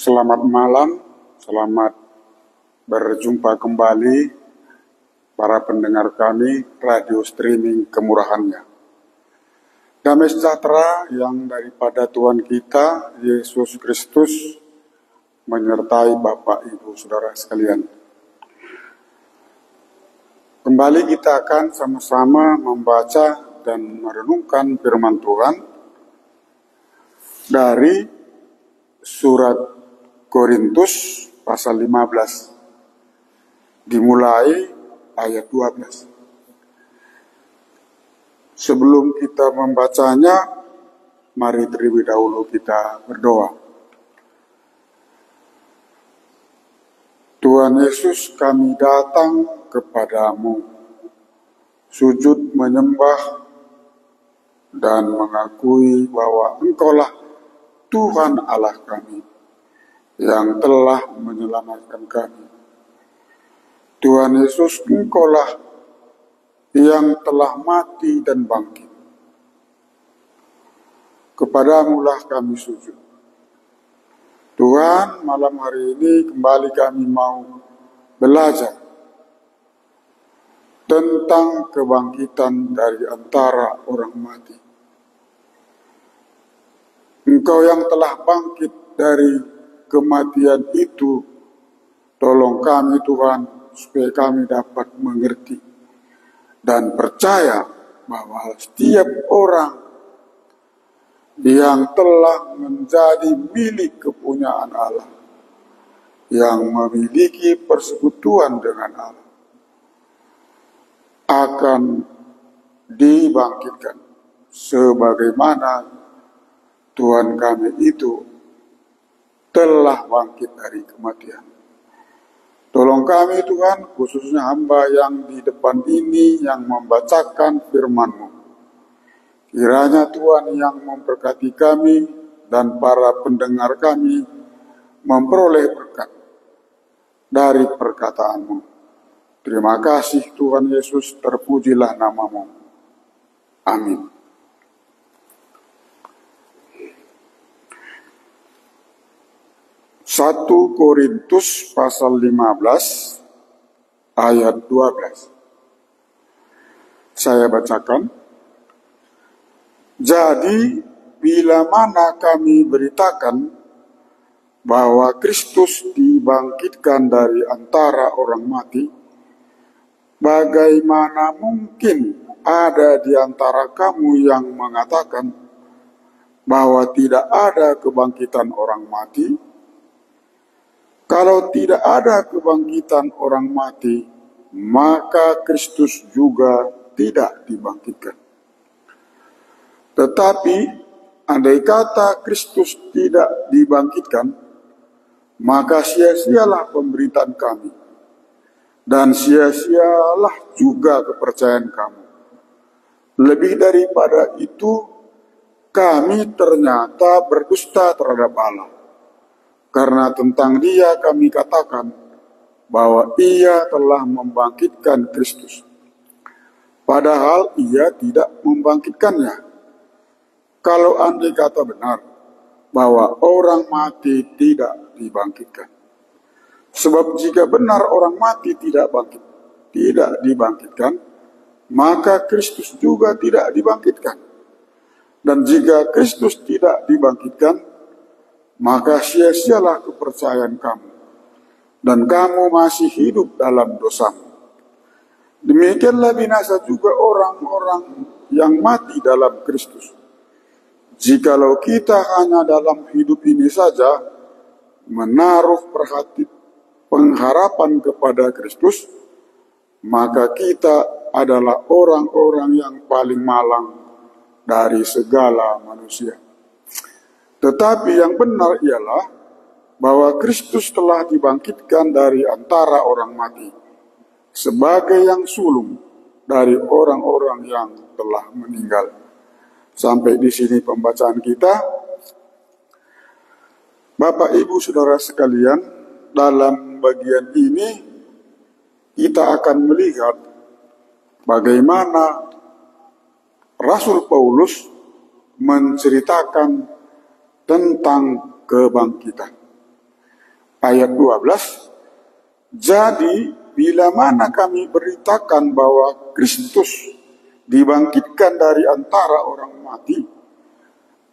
Selamat malam, selamat berjumpa kembali para pendengar kami radio streaming kemurahannya. Damai sejahtera yang daripada Tuhan kita Yesus Kristus menyertai Bapak Ibu Saudara sekalian. Kembali kita akan sama-sama membaca dan merenungkan firman Tuhan dari surat Korintus pasal 15, dimulai ayat 12. Sebelum kita membacanya, mari terlebih dahulu kita berdoa. Tuhan Yesus, kami datang kepadamu, sujud menyembah dan mengakui bahwa Engkaulah Tuhan Allah kami yang telah menyelamatkan kami. Tuhan Yesus, Engkaulah yang telah mati dan bangkit. Kepadamulah kami sujud. Tuhan, malam hari ini kembali kami mau belajar tentang kebangkitan dari antara orang mati. Engkau yang telah bangkit dari kematian itu, tolong kami Tuhan, supaya kami dapat mengerti dan percaya bahwa setiap orang yang telah menjadi milik kepunyaan Allah, yang memiliki persekutuan dengan Allah, akan dibangkitkan sebagaimana Tuhan kami itu telah bangkit dari kematian. Tolong kami Tuhan, khususnya hamba yang di depan ini yang membacakan firman-Mu. Kiranya Tuhan yang memberkati kami dan para pendengar kami memperoleh berkat dari perkataan-Mu. Terima kasih Tuhan Yesus, terpujilah nama-Mu. Amin. Satu Korintus pasal 15 ayat 12. Saya bacakan. Jadi bila mana kami beritakan bahwa Kristus dibangkitkan dari antara orang mati, bagaimana mungkin ada di antara kamu yang mengatakan bahwa tidak ada kebangkitan orang mati? Kalau tidak ada kebangkitan orang mati, maka Kristus juga tidak dibangkitkan. Tetapi, andai kata Kristus tidak dibangkitkan, maka sia-sialah pemberitaan kami, dan sia-sialah juga kepercayaan kamu. Lebih daripada itu, kami ternyata berdusta terhadap Allah. Karena tentang Dia kami katakan bahwa Ia telah membangkitkan Kristus, padahal Ia tidak membangkitkannya. Kalau andai kata benar bahwa orang mati tidak dibangkitkan. Sebab jika benar orang mati tidak dibangkitkan, maka Kristus juga tidak dibangkitkan. Dan jika Kristus tidak dibangkitkan, maka sia-sialah kepercayaan kamu, dan kamu masih hidup dalam dosamu. Demikianlah binasa juga orang-orang yang mati dalam Kristus. Jikalau kita hanya dalam hidup ini saja menaruh pengharapan kepada Kristus, maka kita adalah orang-orang yang paling malang dari segala manusia. Tetapi yang benar ialah bahwa Kristus telah dibangkitkan dari antara orang mati sebagai yang sulung dari orang-orang yang telah meninggal. Sampai di sini pembacaan kita. Bapak Ibu Saudara sekalian, dalam bagian ini kita akan melihat bagaimana Rasul Paulus menceritakan tentang kebangkitan. ayat 12, jadi bila mana kami beritakan bahwa Kristus dibangkitkan dari antara orang mati,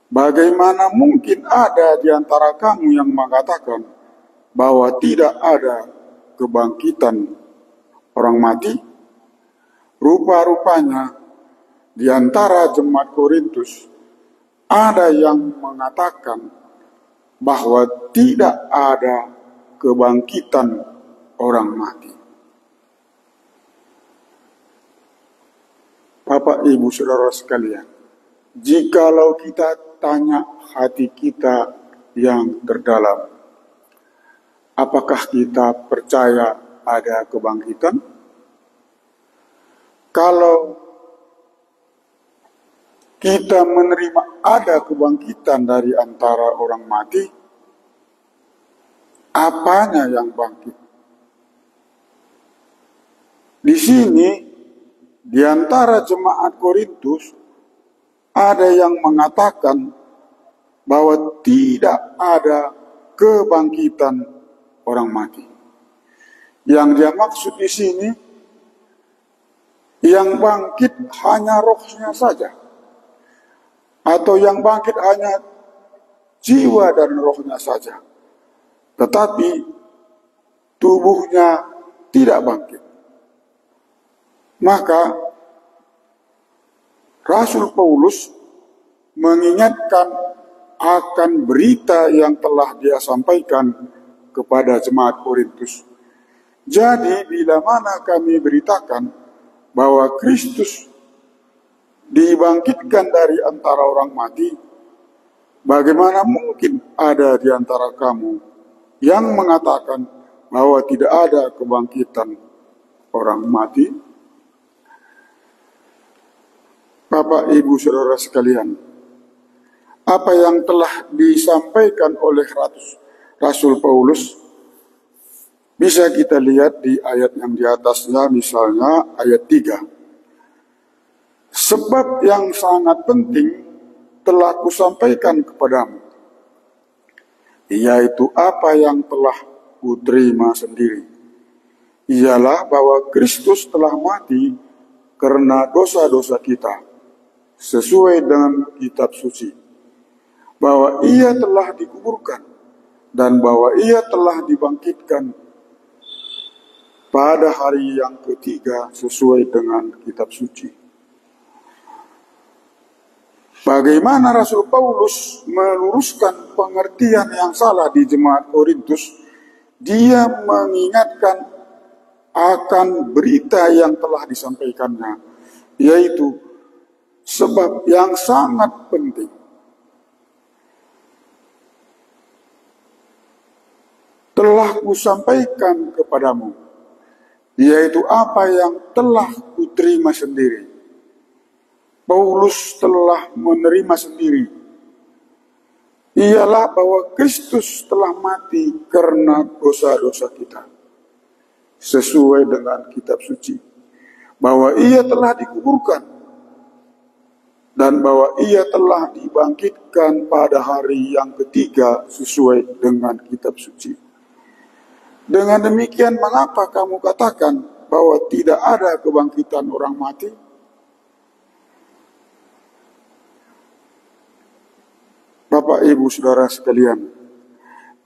bagaimana mungkin ada di antara kamu yang mengatakan bahwa tidak ada kebangkitan orang mati? Rupa-rupanya di antara jemaat Korintus ada yang mengatakan bahwa tidak ada kebangkitan orang mati. Bapak, Ibu, Saudara sekalian, jikalau kita tanya hati kita yang terdalam, apakah kita percaya ada kebangkitan? Kalau kita menerima ada kebangkitan dari antara orang mati, apanya yang bangkit? Di sini, di antara jemaat Korintus, ada yang mengatakan bahwa tidak ada kebangkitan orang mati. Yang dia maksud di sini, yang bangkit hanya rohnya saja, atau yang bangkit hanya jiwa dan rohnya saja, tetapi tubuhnya tidak bangkit. Maka Rasul Paulus mengingatkan akan berita yang telah dia sampaikan kepada jemaat Korintus. Jadi bila mana kami beritakan bahwa Kristus dibangkitkan dari antara orang mati, bagaimana mungkin ada di antara kamu yang mengatakan bahwa tidak ada kebangkitan orang mati? Bapak, Ibu, Saudara sekalian, apa yang telah disampaikan oleh Rasul Paulus bisa kita lihat di ayat yang di atasnya, misalnya ayat 3. Sebab yang sangat penting telah kusampaikan kepadamu, yaitu apa yang telah kuterima sendiri, ialah bahwa Kristus telah mati karena dosa-dosa kita, sesuai dengan kitab suci, bahwa ia telah dikuburkan, dan bahwa ia telah dibangkitkan pada hari yang ketiga sesuai dengan kitab suci. Bagaimana Rasul Paulus meluruskan pengertian yang salah di jemaat Korintus? Dia mengingatkan akan berita yang telah disampaikannya, yaitu sebab yang sangat penting. Telah kusampaikan kepadamu, yaitu apa yang telah kuterima sendiri. Paulus telah menerima sendiri, ialah bahwa Kristus telah mati karena dosa-dosa kita, sesuai dengan kitab suci, bahwa ia telah dikuburkan, dan bahwa ia telah dibangkitkan pada hari yang ketiga sesuai dengan kitab suci. Dengan demikian, mengapa kamu katakan bahwa tidak ada kebangkitan orang mati? Bapak, Ibu, Saudara sekalian,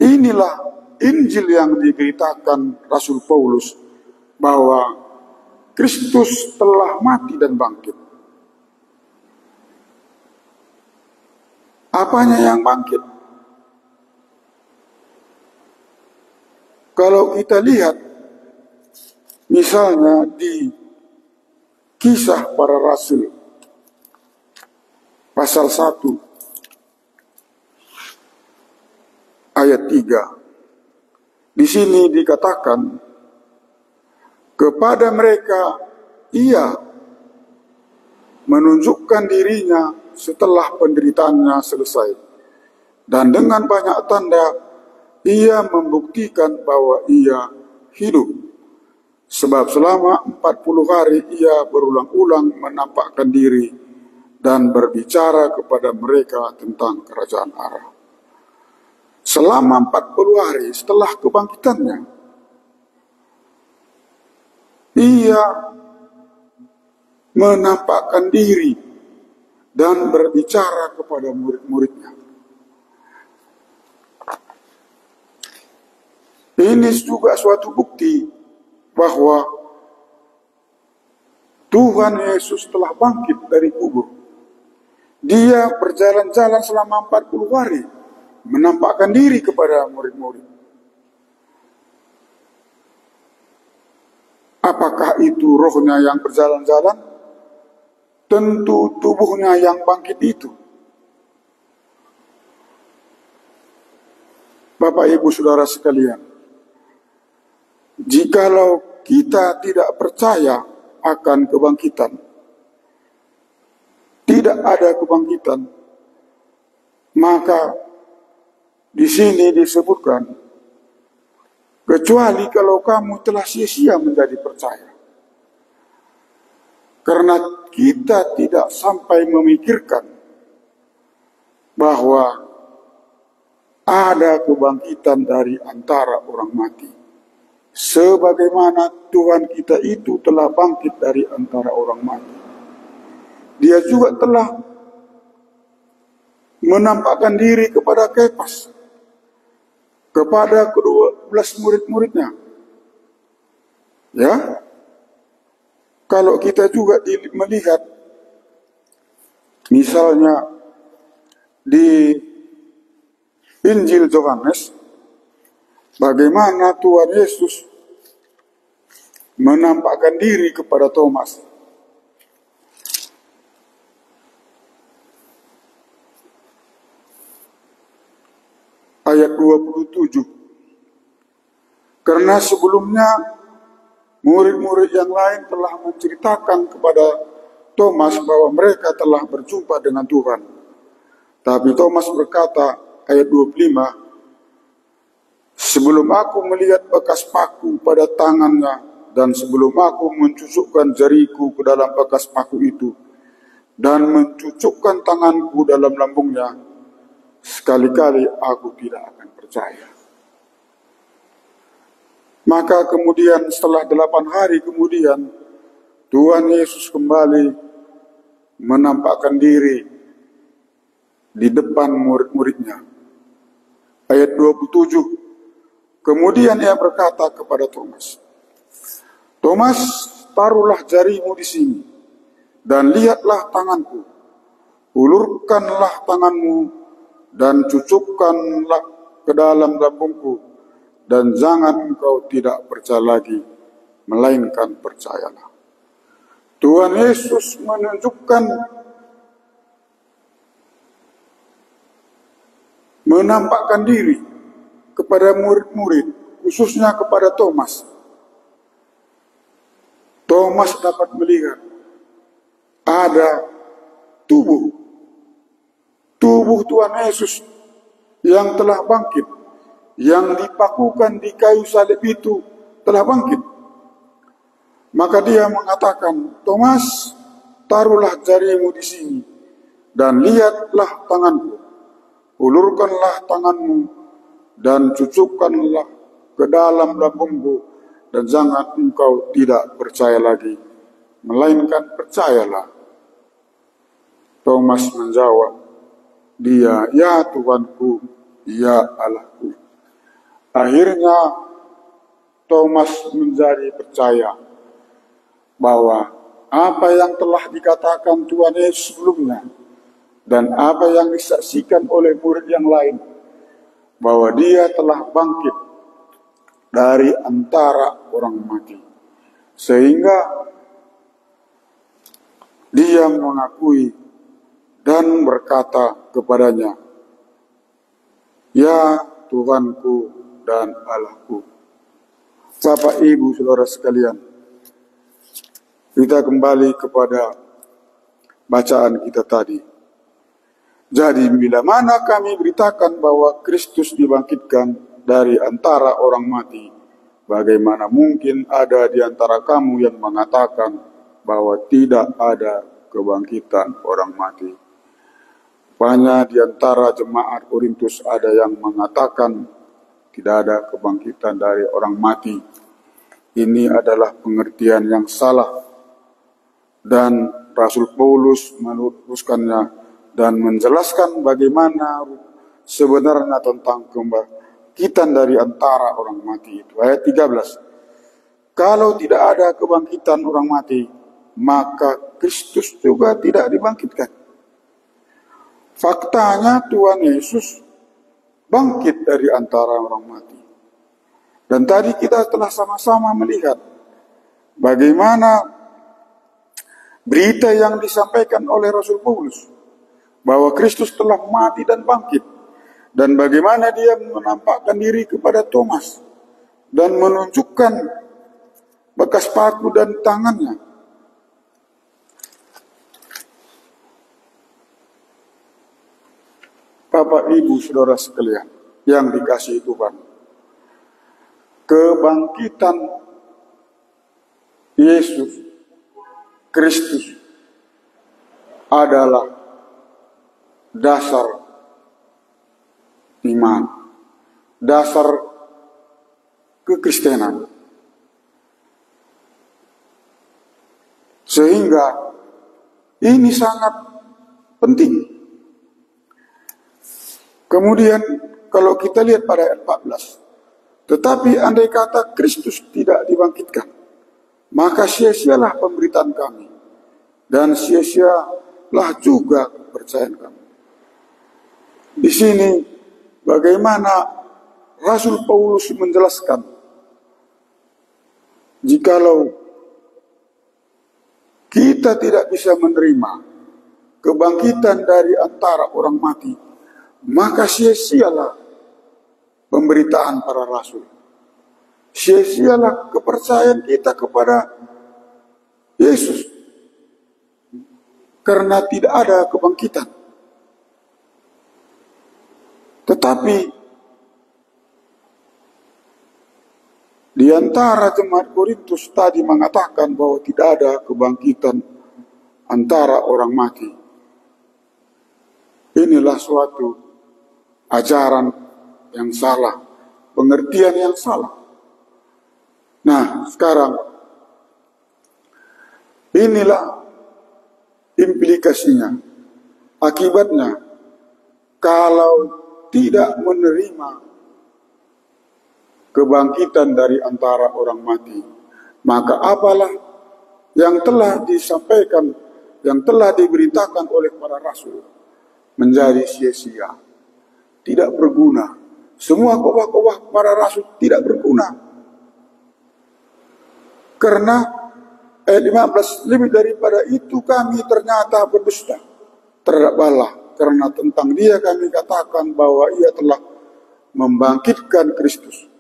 inilah Injil yang diberitakan Rasul Paulus, bahwa Kristus telah mati dan bangkit. Apanya yang bangkit? Kalau kita lihat, misalnya di Kisah Para Rasul, pasal 1, ayat 3. Di sini dikatakan, kepada mereka ia menunjukkan dirinya setelah penderitaannya selesai, dan dengan banyak tanda ia membuktikan bahwa ia hidup. Sebab selama 40 hari ia berulang-ulang menampakkan diri dan berbicara kepada mereka tentang kerajaan Allah. selama 40 hari setelah kebangkitannya, ia menampakkan diri dan berbicara kepada murid-muridnya. Ini juga suatu bukti bahwa Tuhan Yesus telah bangkit dari kubur. Dia berjalan-jalan selama 40 hari, menampakkan diri kepada murid-murid. Apakah itu rohnya yang berjalan-jalan? Tentu tubuhnya yang bangkit itu. Bapak Ibu Saudara sekalian, jikalau kita tidak percaya akan kebangkitan, tidak ada kebangkitan, maka di sini disebutkan, kecuali kalau kamu telah sia-sia menjadi percaya. Karena kita tidak sampai memikirkan bahwa ada kebangkitan dari antara orang mati. Sebagaimana Tuhan kita itu telah bangkit dari antara orang mati. Dia juga telah menampakkan diri kepada Kefas, kepada ke-12 murid-muridnya. Ya, kalau kita juga melihat, misalnya di Injil Yohanes, bagaimana Tuhan Yesus menampakkan diri kepada Thomas. Ayat 27. Karena sebelumnya murid-murid yang lain telah menceritakan kepada Thomas bahwa mereka telah berjumpa dengan Tuhan. Tapi Thomas berkata, ayat 25, sebelum aku melihat bekas paku pada tangannya, dan sebelum aku mencucukkan jariku ke dalam bekas paku itu, dan mencucukkan tanganku dalam lambungnya, sekali-kali aku tidak akan percaya. Maka kemudian setelah 8 hari kemudian, Tuhan Yesus kembali menampakkan diri di depan murid-muridnya. Ayat 27, kemudian ia berkata kepada Thomas, Thomas, taruhlah jarimu di sini, dan lihatlah tanganku. Ulurkanlah tanganmu, dan cucukkanlah ke dalam lambungku, dan jangan engkau tidak percaya lagi, melainkan percayalah. Tuhan Yesus menunjukkan, menampakkan diri kepada murid-murid, khususnya kepada Thomas. Thomas dapat melihat ada tubuh Tuhan Yesus yang telah bangkit, yang dipakukan di kayu salib itu telah bangkit. Maka dia mengatakan, Thomas, taruhlah jarimu di sini, dan lihatlah tanganku. Ulurkanlah tanganmu, dan cucukkanlah ke dalam lambungku, dan jangan engkau tidak percaya lagi, melainkan percayalah. Thomas menjawab, dia, ya Tuhanku, ya Allahku. Akhirnya Thomas menjadi percaya bahwa apa yang telah dikatakan Tuhan Yesus sebelumnya dan apa yang disaksikan oleh murid yang lain, bahwa dia telah bangkit dari antara orang mati. Sehingga dia mengakui dan berkata kepadanya, ya Tuhanku dan Allahku. Bapak Ibu Saudara sekalian, kita kembali kepada bacaan kita tadi. Jadi bila mana kami beritakan bahwa Kristus dibangkitkan dari antara orang mati, bagaimana mungkin ada di antara kamu yang mengatakan bahwa tidak ada kebangkitan orang mati? Rupanya di antara jemaat Korintus ada yang mengatakan tidak ada kebangkitan dari orang mati. Ini adalah pengertian yang salah. Dan Rasul Paulus meluruskannya dan menjelaskan bagaimana sebenarnya tentang kebangkitan dari antara orang mati itu. Ayat 13. Kalau tidak ada kebangkitan orang mati, maka Kristus juga tidak dibangkitkan. Faktanya Tuhan Yesus bangkit dari antara orang mati. Dan tadi kita telah sama-sama melihat bagaimana berita yang disampaikan oleh Rasul Paulus bahwa Kristus telah mati dan bangkit. Dan bagaimana dia menampakkan diri kepada Thomas dan menunjukkan bekas paku dan tangannya. Bapak, Ibu, Saudara sekalian yang dikasihi Tuhan, kebangkitan Yesus Kristus adalah dasar iman, dasar kekristenan. Sehingga ini sangat penting. Kemudian kalau kita lihat pada ayat 14, tetapi andai kata Kristus tidak dibangkitkan, maka sia-sialah pemberitaan kami, dan sia-sialah juga kepercayaan kami. Di sini bagaimana Rasul Paulus menjelaskan, jikalau kita tidak bisa menerima kebangkitan dari antara orang mati, maka sia-sialah pemberitaan para rasul. Sia-sialah kepercayaan kita kepada Yesus. Karena tidak ada kebangkitan. Tetapi di antara jemaat Korintus tadi mengatakan bahwa tidak ada kebangkitan antara orang mati. Inilah suatu ajaran yang salah, pengertian yang salah. Nah, sekarang inilah implikasinya, akibatnya kalau tidak menerima kebangkitan dari antara orang mati, maka apalah yang telah disampaikan, yang telah diberitakan oleh para rasul menjadi sia-sia. Tidak berguna. Semua khotbah-khotbah para rasul tidak berguna. Karena ayat 15, lebih daripada itu kami ternyata berdusta terhadap Allah. Karena tentang dia kami katakan bahwa ia telah membangkitkan Kristus,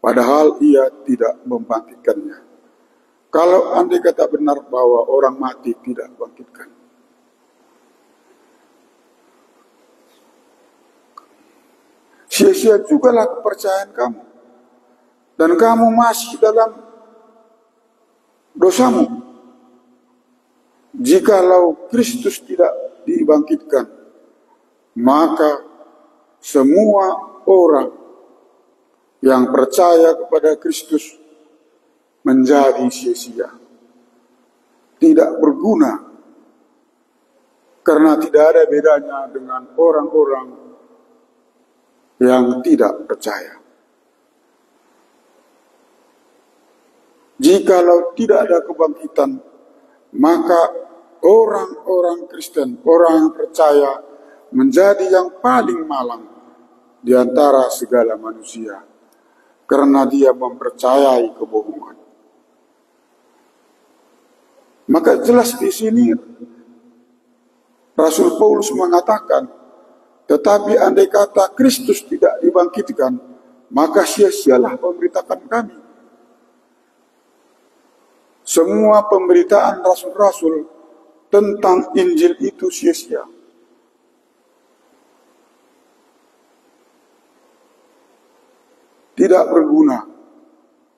padahal ia tidak membangkitkannya. Kalau andai kata benar bahwa orang mati tidak bangkitkan, sia-sia jugalah kepercayaan kamu. Dan kamu masih dalam dosamu. Jikalau Kristus tidak dibangkitkan, maka semua orang yang percaya kepada Kristus menjadi sia-sia. Tidak berguna. Karena tidak ada bedanya dengan orang-orang yang tidak percaya. Jikalau tidak ada kebangkitan, maka orang-orang Kristen, orang yang percaya, menjadi yang paling malang di antara segala manusia, karena dia mempercayai kebohongan. Maka jelas di sini Rasul Paulus mengatakan, tetapi andai kata Kristus tidak dibangkitkan, maka sia-sialah pemberitakan kami. Semua pemberitaan rasul-rasul tentang Injil itu sia-sia. Tidak berguna.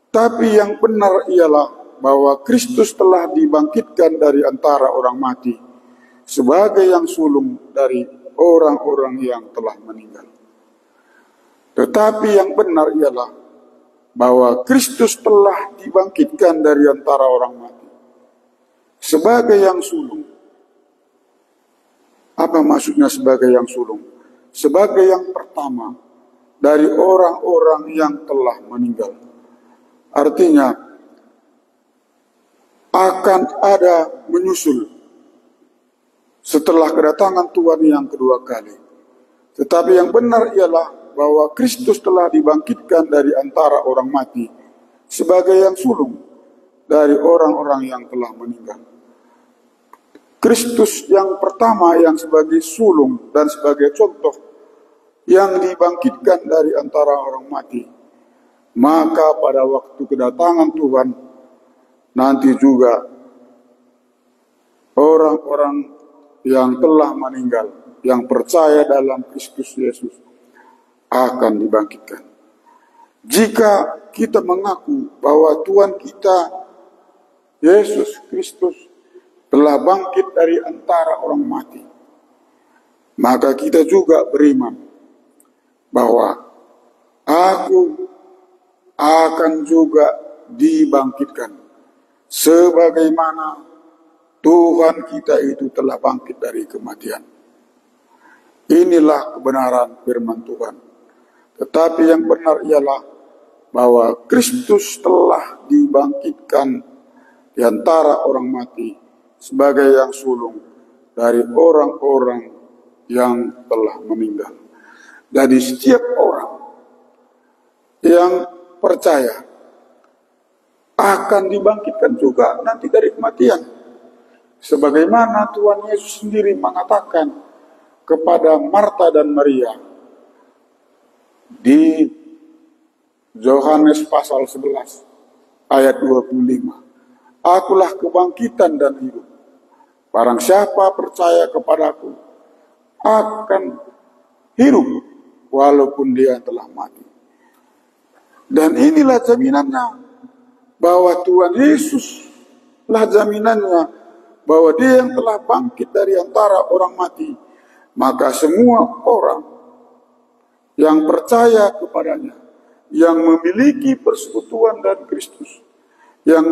Tapi yang benar ialah bahwa Kristus telah dibangkitkan dari antara orang mati sebagai yang sulung dari orang-orang yang telah meninggal. Tetapi yang benar ialah bahwa Kristus telah dibangkitkan dari antara orang mati sebagai yang sulung. Apa maksudnya sebagai yang sulung? Sebagai yang pertama dari orang-orang yang telah meninggal. Artinya akan ada menyusul setelah kedatangan Tuhan yang kedua kali. Tetapi yang benar ialah bahwa Kristus telah dibangkitkan dari antara orang mati sebagai yang sulung dari orang-orang yang telah meninggal. Kristus yang pertama yang sebagai sulung dan sebagai contoh yang dibangkitkan dari antara orang mati. Maka pada waktu kedatangan Tuhan nanti juga orang-orang yang telah meninggal, yang percaya dalam Kristus Yesus akan dibangkitkan. Jika kita mengaku bahwa Tuhan kita Yesus Kristus telah bangkit dari antara orang mati, maka kita juga beriman bahwa aku akan juga dibangkitkan sebagaimana Tuhan kita itu telah bangkit dari kematian. Inilah kebenaran firman Tuhan. Tetapi yang benar ialah bahwa Kristus telah dibangkitkan di antara orang mati sebagai yang sulung dari orang-orang yang telah meninggal. Jadi setiap orang yang percaya akan dibangkitkan juga nanti dari kematian. Sebagaimana Tuhan Yesus sendiri mengatakan kepada Marta dan Maria di Yohanes pasal 11 ayat 25. Akulah kebangkitan dan hidup. Barang siapa percaya kepadaku akan hidup walaupun dia telah mati. Dan inilah jaminannya bahwa Tuhan Yesus lah jaminannya bahwa dia yang telah bangkit dari antara orang mati. Maka semua orang yang percaya kepadanya, yang memiliki persekutuan dan Kristus, yang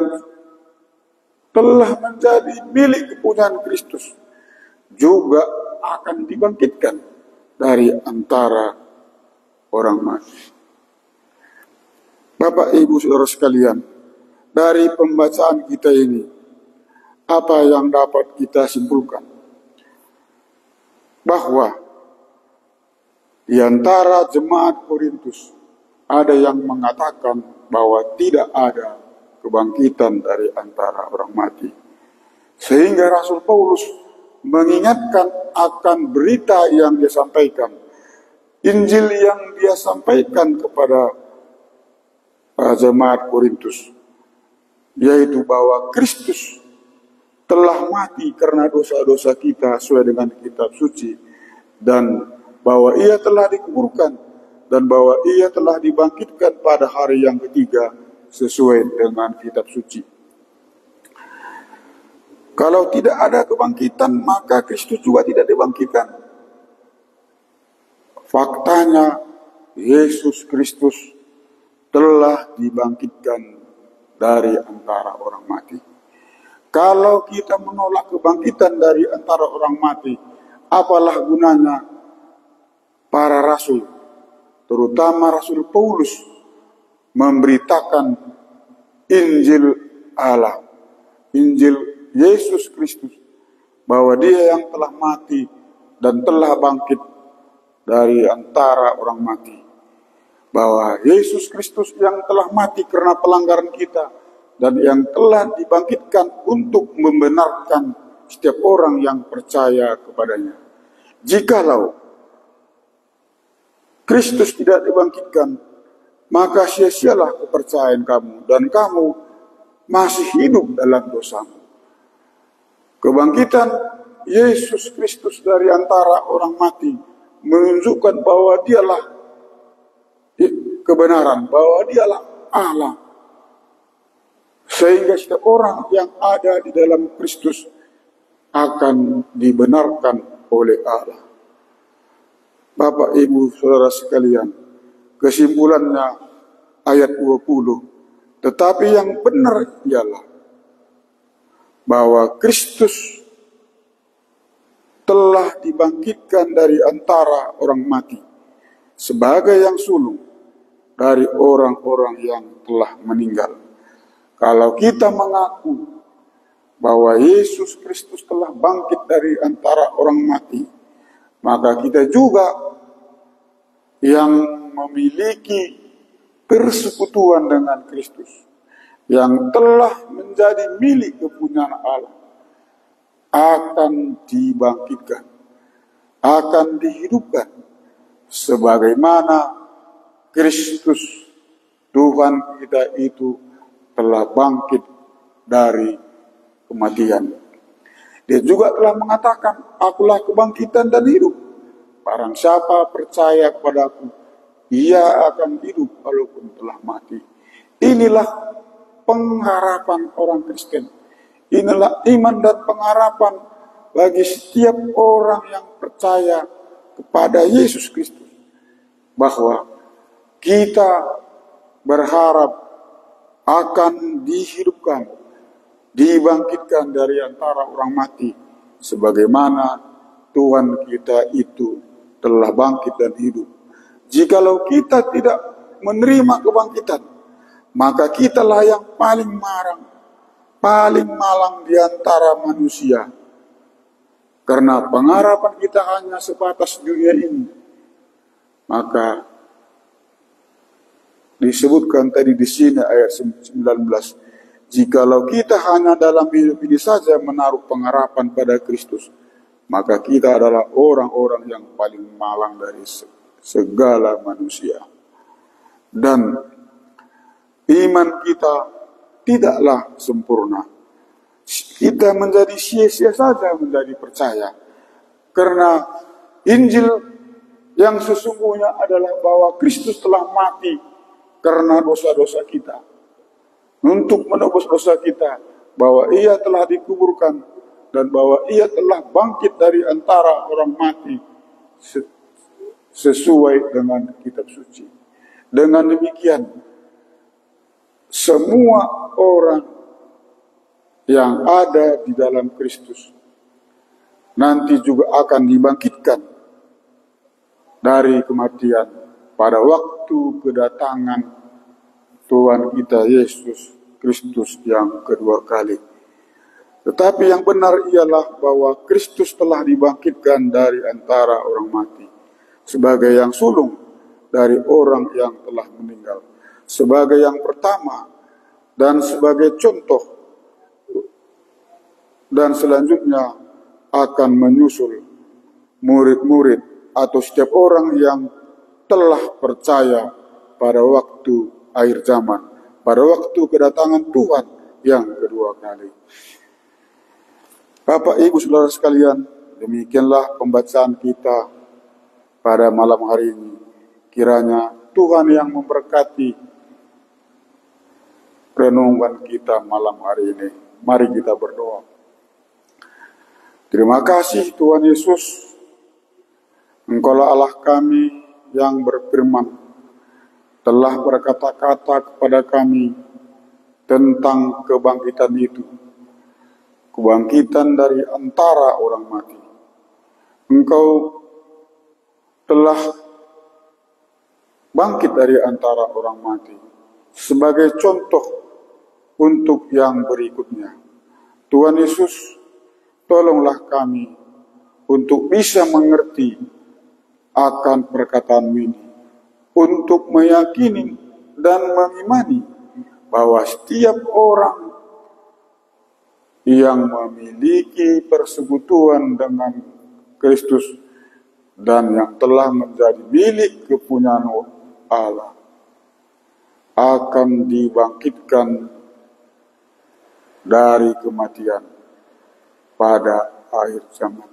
telah menjadi milik kepunyaan Kristus, juga akan dibangkitkan dari antara orang mati. Bapak, Ibu, Saudara sekalian, dari pembacaan kita ini, apa yang dapat kita simpulkan? Bahwa di antara jemaat Korintus ada yang mengatakan bahwa tidak ada kebangkitan dari antara orang mati. Sehingga Rasul Paulus mengingatkan akan berita yang dia sampaikan, Injil yang dia sampaikan kepada jemaat Korintus, yaitu bahwa Kristus telah mati karena dosa-dosa kita sesuai dengan kitab suci, dan bahwa ia telah dikuburkan, dan bahwa ia telah dibangkitkan pada hari yang ketiga sesuai dengan kitab suci. Kalau tidak ada kebangkitan, maka Kristus juga tidak dibangkitkan. Faktanya, Yesus Kristus telah dibangkitkan dari antara orang mati. Kalau kita menolak kebangkitan dari antara orang mati, apalah gunanya para rasul, terutama Rasul Paulus, memberitakan Injil Allah, Injil Yesus Kristus, bahwa dia yang telah mati dan telah bangkit dari antara orang mati. Bahwa Yesus Kristus yang telah mati karena pelanggaran kita dan yang telah dibangkitkan untuk membenarkan setiap orang yang percaya kepadanya. Jikalau Kristus tidak dibangkitkan, maka sia-sialah kepercayaan kamu dan kamu masih hidup dalam dosamu. Kebangkitan Yesus Kristus dari antara orang mati menunjukkan bahwa dialah kebenaran, bahwa dialah Allah. Sehingga setiap orang yang ada di dalam Kristus akan dibenarkan oleh Allah. Bapak, Ibu, Saudara sekalian, kesimpulannya ayat 20. Tetapi yang benar ialah bahwa Kristus telah dibangkitkan dari antara orang mati sebagai yang sulung dari orang-orang yang telah meninggal. Kalau kita mengaku bahwa Yesus Kristus telah bangkit dari antara orang mati, maka kita juga yang memiliki persekutuan dengan Kristus, yang telah menjadi milik kepunyaan Allah, akan dibangkitkan, akan dihidupkan, sebagaimana Kristus Tuhan kita itu telah bangkit dari kematian. Dia juga telah mengatakan, akulah kebangkitan dan hidup. Barang siapa percaya kepadaku, ia akan hidup walaupun telah mati. Inilah pengharapan orang Kristen. Inilah iman dan pengharapan bagi setiap orang yang percaya kepada Yesus Kristus. Bahwa kita berharap akan dihidupkan, dibangkitkan dari antara orang mati, sebagaimana Tuhan kita itu telah bangkit dan hidup. Jikalau kita tidak menerima kebangkitan, maka kitalah yang paling malang di antara manusia. Karena pengharapan kita hanya sebatas dunia ini. Maka disebutkan tadi di sini ayat 19, jikalau kita hanya dalam hidup ini saja menaruh pengharapan pada Kristus, maka kita adalah orang-orang yang paling malang dari segala manusia. Dan iman kita tidaklah sempurna. Kita menjadi sia-sia saja menjadi percaya. Karena Injil yang sesungguhnya adalah bahwa Kristus telah mati karena dosa-dosa kita. Untuk menebus dosa kita. Bahwa ia telah dikuburkan. Dan bahwa ia telah bangkit dari antara orang mati. Sesuai dengan kitab suci. Dengan demikian, semua orang yang ada di dalam Kristus nanti juga akan dibangkitkan dari kematian pada waktu kedatangan Tuhan kita Yesus Kristus yang kedua kali. Tetapi yang benar ialah bahwa Kristus telah dibangkitkan dari antara orang mati sebagai yang sulung dari orang yang telah meninggal, sebagai yang pertama dan sebagai contoh, dan selanjutnya akan menyusul murid-murid atau setiap orang yang telah percaya pada waktu akhir zaman, pada waktu kedatangan Tuhan yang kedua kali. Bapak, Ibu, Saudara sekalian, demikianlah pembacaan kita pada malam hari ini. Kiranya Tuhan yang memberkati renungan kita malam hari ini. Mari kita berdoa. Terima kasih Tuhan Yesus, Engkaulah Allah kami yang berfirman, telah berkata-kata kepada kami tentang kebangkitan itu. Kebangkitan dari antara orang mati. Engkau telah bangkit dari antara orang mati sebagai contoh untuk yang berikutnya. Tuhan Yesus, tolonglah kami untuk bisa mengerti akan perkataan ini, untuk meyakini dan mengimani bahwa setiap orang yang memiliki persekutuan dengan Kristus dan yang telah menjadi milik kepunyaan Allah akan dibangkitkan dari kematian pada akhir zaman,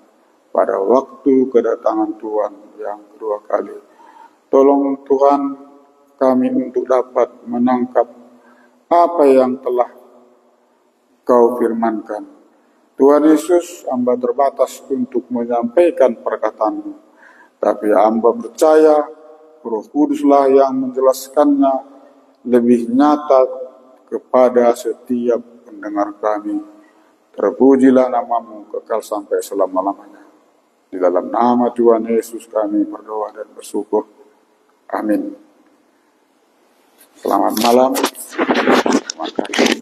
pada waktu kedatangan Tuhan yang kedua kali. Tolong Tuhan kami untuk dapat menangkap apa yang telah Kau firmankan. Tuhan Yesus, hamba terbatas untuk menyampaikan perkataan-Mu. Tapi hamba percaya Roh Kuduslah yang menjelaskannya lebih nyata kepada setiap pendengar kami. Terpujilah namamu kekal sampai selama-lamanya. Di dalam nama Tuhan Yesus kami berdoa dan bersyukur. Amin. Selamat malam. Terima kasih.